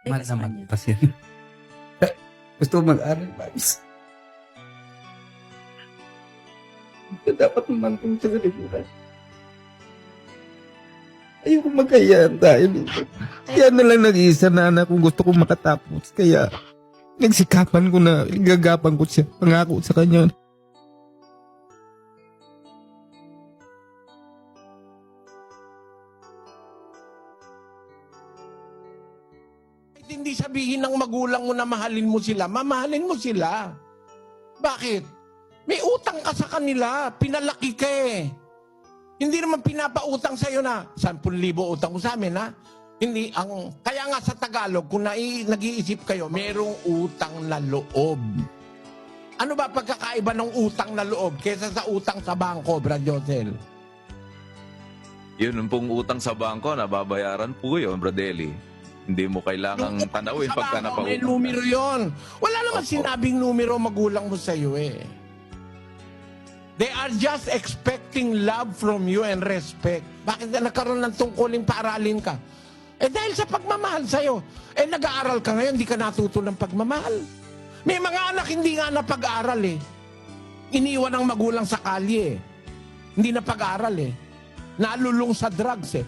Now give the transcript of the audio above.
Mahal sa naman kanya. kasi. Gusto ko mag-aral, Babs. Dapat naman kung sa kalibutan. Ayoko magkayaan dahil kaya na lang nag-iisa na anak kung gusto kong makatapos. Kaya nagsikapan ko na, igagapan ko siya, pangako sa kanya. Hindi sabihin ng magulang mo na mahalin mo sila, mamahalin mo sila. Bakit? May utang ka sa kanila, pinalaki ka eh. Hindi naman pinapautang sa'yo na 10,000 utang mo sa amin ha. Hindi, kaya nga sa Tagalog, kung nag-iisip kayo, merong utang na loob. Ano ba pagkakaiba ng utang na loob kesa sa utang sa bangko, Brad Josel? Yun pong utang sa bangko, nababayaran po yun, Bradeli. Hindi mo kailangang tanawin Sa pagka bangko, may napautang numero yon. Wala naman Opo. sinabing numero magulang mo sa'yo eh. They are just expecting love from you and respect. Bakit na nagkaroon ng tungkuling paaralin ka? Eh dahil sa pagmamahal sa'yo. Eh nag-aaral ka ngayon, hindi ka natuto ng pagmamahal. May mga anak hindi nga napag-aaral eh. Iniwan ng magulang sa kalye eh. Hindi napag-aaral eh. Nalulung sa drugs eh.